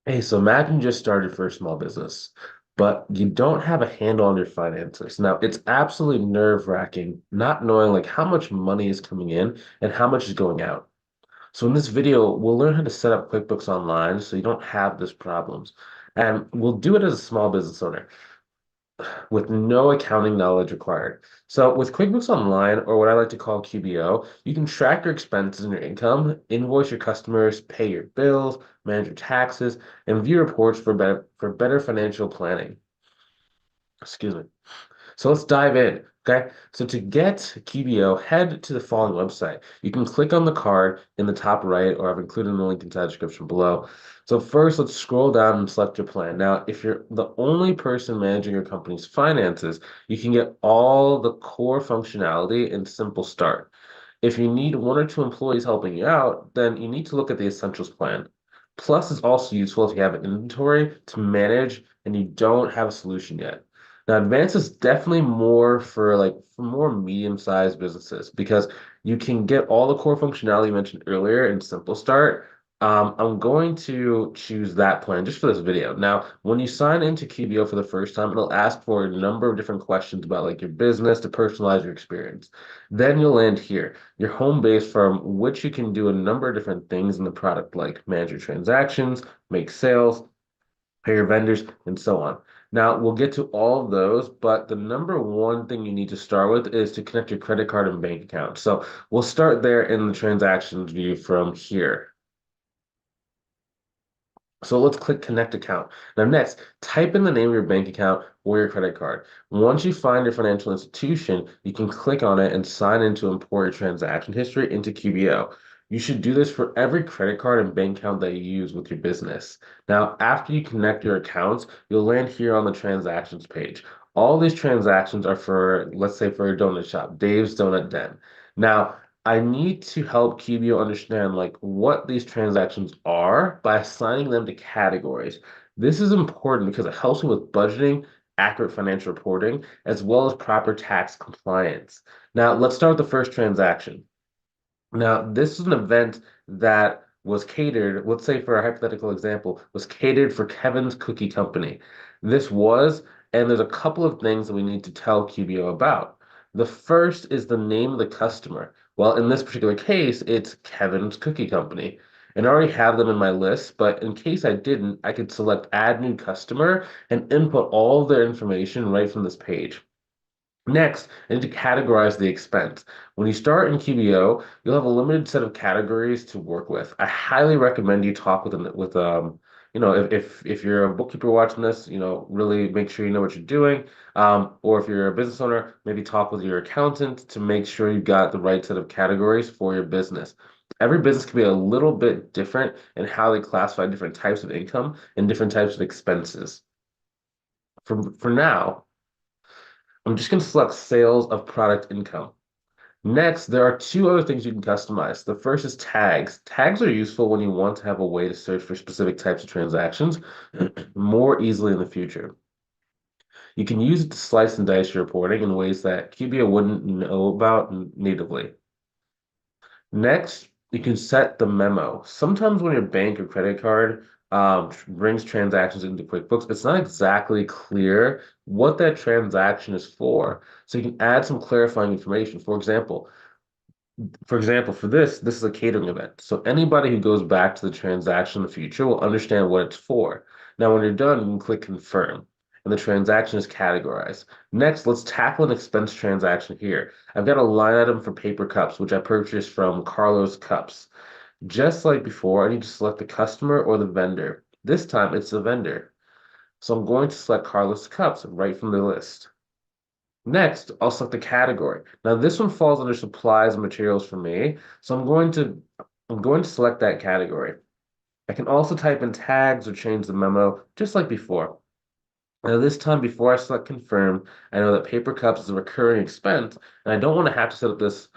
Hey, so imagine you just started for a small business, but you don't have a handle on your finances. Now, it's absolutely nerve-wracking not knowing like how much money is coming in and how much is going out. So in this video, we'll learn how to set up QuickBooks Online so you don't have these problems. And we'll do it as a small business owner with no accounting knowledge required. So with QuickBooks Online, or what I like to call QBO, you can track your expenses and your income, invoice your customers, pay your bills, manage your taxes, and view reports for better financial planning. Excuse me. So let's dive in. Okay. So to get QBO, head to the following website. You can click on the card in the top right, or I've included the link inside the description below. So first, let's scroll down and select your plan. Now, if you're the only person managing your company's finances, you can get all the core functionality in Simple Start. If you need one or two employees helping you out, then you need to look at the Essentials plan. Plus is also useful if you have an inventory to manage and you don't have a solution yet. Now, advanced is definitely more for for more medium-sized businesses because you can get all the core functionality you mentioned earlier in Simple Start. I'm going to choose that plan just for this video. Now, when you sign into QBO for the first time, it'll ask for a number of different questions about like your business to personalize your experience. Then you'll land here, your home base from which you can do a number of different things in the product, like manage your transactions, make sales, pay your vendors, and so on. Now, we'll get to all of those, but the number one thing you need to start with is to connect your credit card and bank account. So we'll start there in the transactions view from here. So let's click connect account. Now next, type in the name of your bank account or your credit card. Once you find your financial institution, you can click on it and sign in to import your transaction history into QBO. You should do this for every credit card and bank account that you use with your business. Now, after you connect your accounts, you'll land here on the transactions page. All these transactions are for, let's say, for a donut shop, Dave's Donut Den. Now, I need to help QBO understand like what these transactions are by assigning them to categories. This is important because it helps me with budgeting, accurate financial reporting, as well as proper tax compliance. Now, let's start with the first transaction. Now, this is an event that was catered, let's say for a hypothetical example, was catered for Kevin's Cookie Company. This was, and there's a couple of things that we need to tell QBO about. The first is the name of the customer. Well, in this particular case, it's Kevin's Cookie Company. And I already have them in my list, but in case I didn't, I could select Add New Customer and input all their information right from this page. Next, I need to categorize the expense. When you start in QBO, you'll have a limited set of categories to work with. I highly recommend you talk if you're a bookkeeper watching this, really make sure you know what you're doing. Or if you're a business owner, maybe talk with your accountant to make sure you've got the right set of categories for your business. Every business can be a little bit different in how they classify different types of income and different types of expenses. For now, I'm just going to select sales of product income. Next, there are two other things you can customize. The first is tags. Tags are useful when you want to have a way to search for specific types of transactions more easily in the future. You can use it to slice and dice your reporting in ways that QBO wouldn't know about natively. Next, you can set the memo. Sometimes when your bank or credit card brings transactions into QuickBooks, it's not exactly clear what that transaction is for. So you can add some clarifying information. For this is a catering event. So anybody who goes back to the transaction in the future will understand what it's for. Now, when you're done, you can click confirm, and the transaction is categorized. Next, let's tackle an expense transaction here. I've got a line item for paper cups, which I purchased from Carlos Cups. Just like before, I need to select the customer or the vendor. This time, it's the vendor. So I'm going to select Carlos Cups right from the list. Next, I'll select the category. Now this one falls under supplies and materials for me, so I'm going to select that category. I can also type in tags or change the memo just like before. Now this time before I select confirm, I know that paper cups is a recurring expense, and I don't want to have to set up this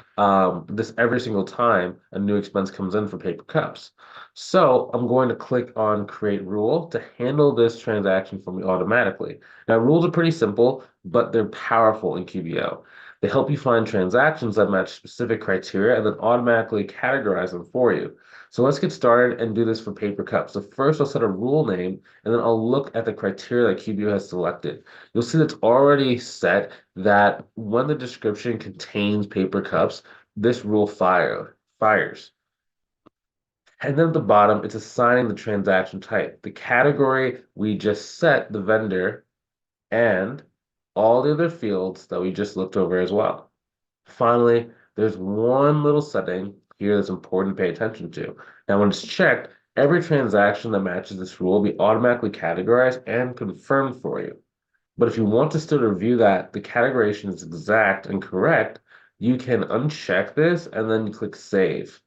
every single time a new expense comes in for paper cups. So I'm going to click on create rule to handle this transaction for me automatically. Now rules are pretty simple, but they're powerful in QBO. They help you find transactions that match specific criteria and then automatically categorize them for you. So let's get started and do this for paper cups. So first I'll set a rule name and then I'll look at the criteria that QBO has selected. You'll see that's already set that when the description contains paper cups, this rule fires. And then at the bottom, it's assigning the transaction type. The category we just set the vendor and all the other fields that we just looked over as well. Finally, there's one little setting here that's important to pay attention to. Now, when it's checked, every transaction that matches this rule will be automatically categorized and confirmed for you. But if you want to still review that the categorization is exact and correct, you can uncheck this and then you click Save.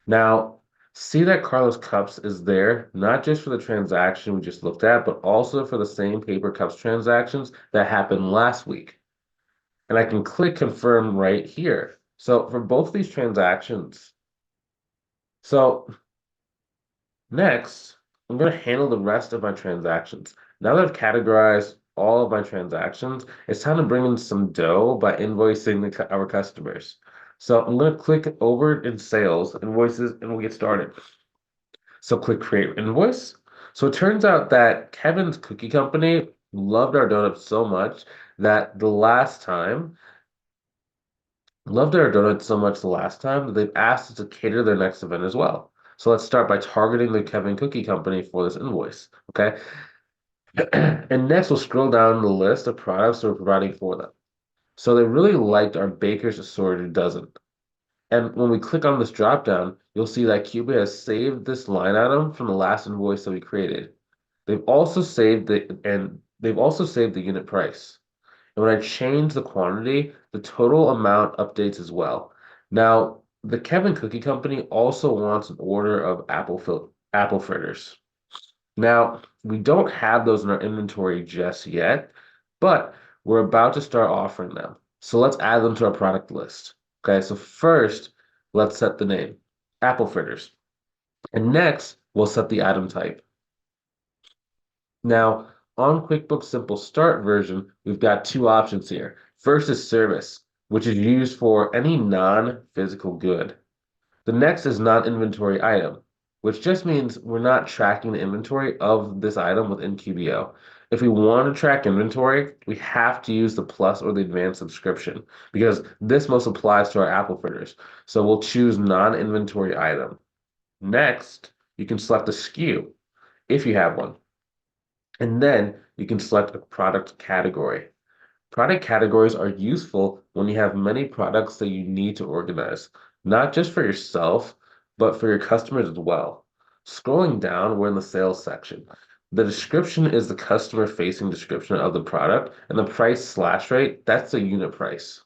Now, see that Carlos Cups is there, not just for the transaction we just looked at, but also for the same paper cups transactions that happened last week. And I can click confirm right here. So for both these transactions, so next, I'm going to handle the rest of my transactions. Now that I've categorized all of my transactions, it's time to bring in some dough by invoicing our customers. So I'm going to click over in sales, invoices, and we'll get started. So click create invoice. So it turns out that Kevin's Cookie Company loved our donuts so much that they've asked us to cater their next event as well. So let's start by targeting the Kevin Cookie Company for this invoice. Okay. And next we'll scroll down the list of products that we're providing for them. So they really liked our Baker's Assorted Dozen. And when we click on this drop down, you'll see that Cuba has saved this line item from the last invoice that we created. They've also saved the unit price. And when I change the quantity, the total amount updates as well. Now, the Kevin Cookie Company also wants an order of apple fritters. Now, we don't have those in our inventory just yet, but we're about to start offering them. So let's add them to our product list. Okay, so first, let's set the name, apple fritters. And next, we'll set the item type. Now, on QuickBooks Simple Start version, we've got two options here. First is service, which is used for any non-physical good. The next is non-inventory item, which just means we're not tracking the inventory of this item within QBO. If we want to track inventory, we have to use the Plus or the Advanced subscription because this most applies to our apple fritters. So we'll choose non-inventory item. Next, you can select a SKU if you have one. And then you can select a product category. Product categories are useful when you have many products that you need to organize, not just for yourself, but for your customers as well. Scrolling down, we're in the sales section. The description is the customer-facing description of the product, and the price/rate, that's the unit price.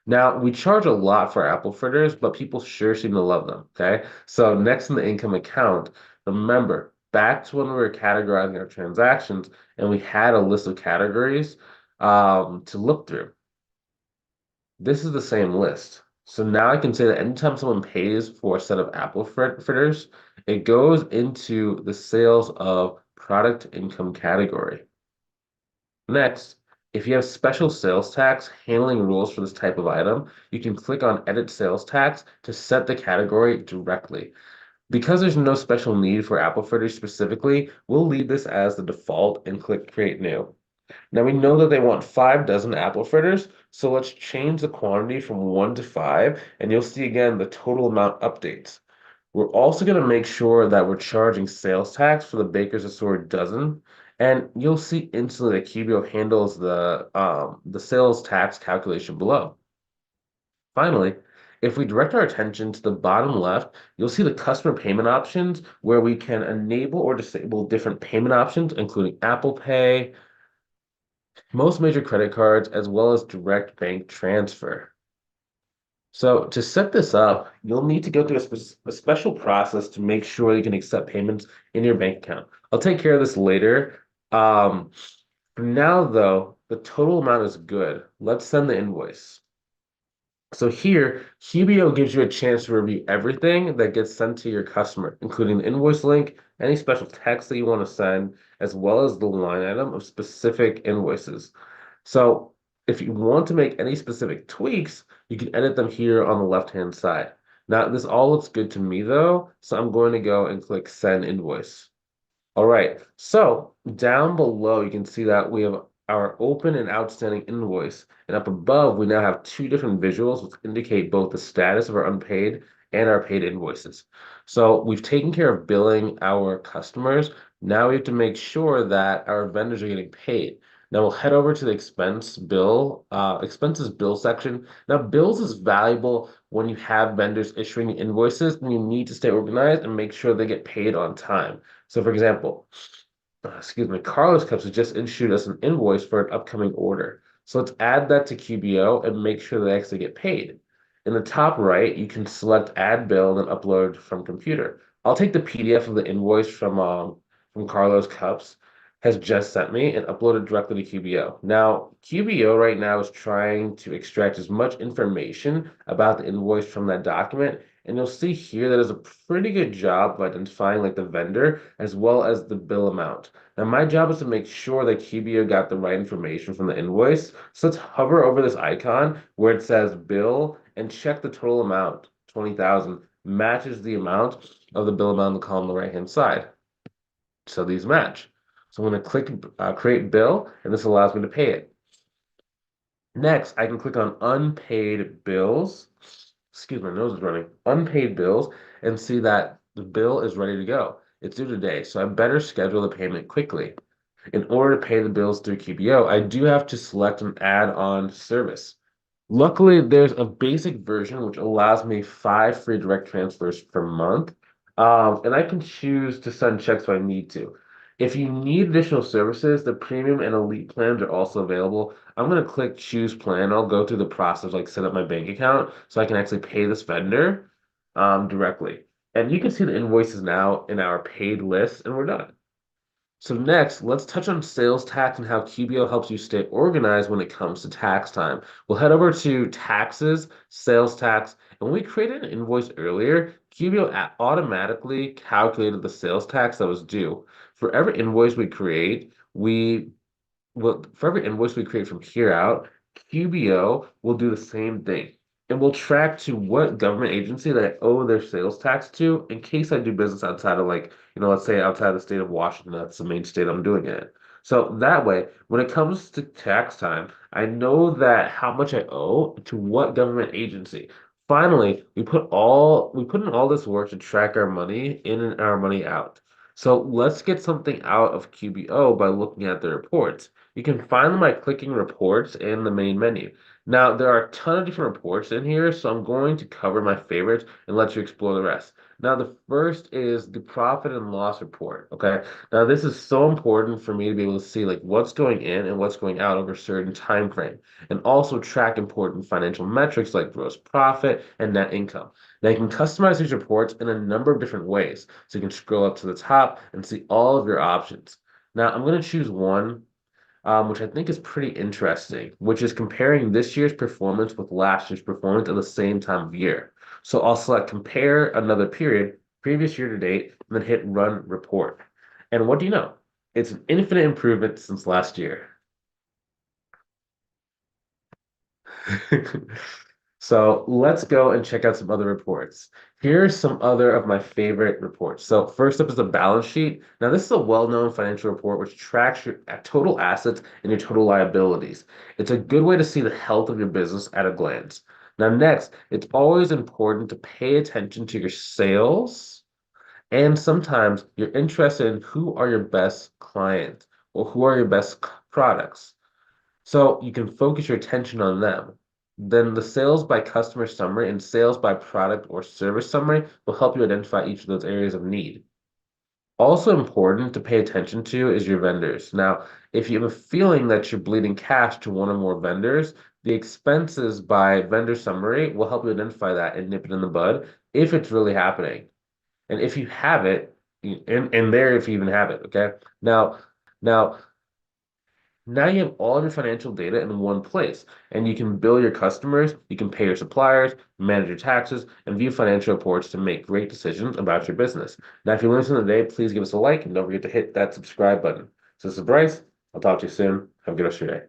Now, we charge a lot for apple fritters, but people sure seem to love them, okay? So next in the income account, remember, back to when we were categorizing our transactions and we had a list of categories to look through. This is the same list. So now I can say that anytime someone pays for a set of apple fritters, it goes into the sales of product income category. Next, if you have special sales tax handling rules for this type of item, you can click on Edit Sales Tax to set the category directly. Because there's no special need for apple fritters specifically, we'll leave this as the default and click Create New. Now we know that they want 5 dozen apple fritters, so let's change the quantity from 1 to 5, and you'll see again the total amount updates. We're also going to make sure that we're charging sales tax for the Baker's Assorted Dozen, and you'll see instantly that QBO handles the sales tax calculation below. Finally, if we direct our attention to the bottom left, you'll see the customer payment options where we can enable or disable different payment options, including Apple Pay, most major credit cards, as well as direct bank transfer. So to set this up, you'll need to go through a special process to make sure you can accept payments in your bank account. I'll take care of this later. For now, though, the total amount is good. Let's send the invoice. So here, QBO gives you a chance to review everything that gets sent to your customer, including the invoice link, any special text that you want to send, as well as the line item of specific invoices. So if you want to make any specific tweaks, you can edit them here on the left-hand side. Now, this all looks good to me though, so I'm going to go and click Send Invoice. All right, so down below, you can see that we have our open and outstanding invoice. And up above, we now have two different visuals which indicate both the status of our unpaid and our paid invoices. So we've taken care of billing our customers. Now we have to make sure that our vendors are getting paid. Now we'll head over to the expenses bill section. Now bills is valuable when you have vendors issuing invoices and you need to stay organized and make sure they get paid on time. So for example, excuse me, Carlos Cups has just issued us an invoice for an upcoming order. So let's add that to QBO and make sure they actually get paid. In the top right, you can select add bill and then upload from computer. I'll take the PDF of the invoice from Carlos Cups has just sent me and upload it directly to QBO. Now, QBO right now is trying to extract as much information about the invoice from that document. And you'll see here that does a pretty good job of identifying like the vendor as well as the bill amount. Now, my job is to make sure that QBO got the right information from the invoice. So let's hover over this icon where it says bill and check the total amount, 20,000, matches the amount of the bill amount in the column on the right-hand side. So these match. So I'm going to click create bill, and this allows me to pay it. Next, I can click on unpaid bills. Excuse me, my nose is running. Unpaid bills, and see that the bill is ready to go. It's due today, so I better schedule the payment quickly. In order to pay the bills through QBO, I do have to select an add-on service. Luckily, there's a basic version which allows me 5 free direct transfers per month. And I can choose to send checks if I need to. If you need additional services, the premium and elite plans are also available. I'm going to click choose plan. I'll go through the process, like set up my bank account so I can actually pay this vendor directly. And you can see the invoices now in our paid list, and we're done. So next, let's touch on sales tax and how QBO helps you stay organized when it comes to tax time. We'll head over to taxes, sales tax, and when we created an invoice earlier, QBO automatically calculated the sales tax that was due. For every invoice we create, for every invoice we create from here out, QBO will do the same thing. And we'll track to what government agency that I owe their sales tax to in case I do business outside of let's say outside the state of Washington, that's the main state I'm doing it in. So that way, when it comes to tax time, I know that how much I owe to what government agency. Finally, we put in all this work to track our money in and our money out. So let's get something out of QBO by looking at the reports. You can find them by clicking reports in the main menu. Now, there are a ton of different reports in here, so I'm going to cover my favorites and let you explore the rest. Now, the first is the profit and loss report. Okay. Now, this is so important for me to be able to see like what's going in and what's going out over a certain time frame, and also track important financial metrics like gross profit and net income. Now, you can customize these reports in a number of different ways. So you can scroll up to the top and see all of your options. Now, I'm going to choose one which I think is pretty interesting, which is comparing this year's performance with last year's performance at the same time of year. So I'll select compare another period, previous year to date, and then hit run report. And what do you know? It's an infinite improvement since last year. So let's go and check out some other reports. Here's some other of my favorite reports. So first up is the balance sheet. Now this is a well-known financial report which tracks your total assets and your total liabilities. It's a good way to see the health of your business at a glance. Now next, it's always important to pay attention to your sales, and sometimes you're interested in who are your best clients or who are your best products. So you can focus your attention on them. Then the sales by customer summary and sales by product or service summary will help you identify each of those areas of need. Also important to pay attention to is your vendors. Now, if you have a feeling that you're bleeding cash to one or more vendors, the expenses by vendor summary will help you identify that and nip it in the bud if it's really happening. And if you have it, and there if you even have it, okay? Now, now you have all of your financial data in one place, and you can bill your customers, you can pay your suppliers, manage your taxes, and view financial reports to make great decisions about your business. Now, if you learned something today, please give us a like and don't forget to hit that subscribe button. So this is Bryce. I'll talk to you soon. Have a good rest of your day.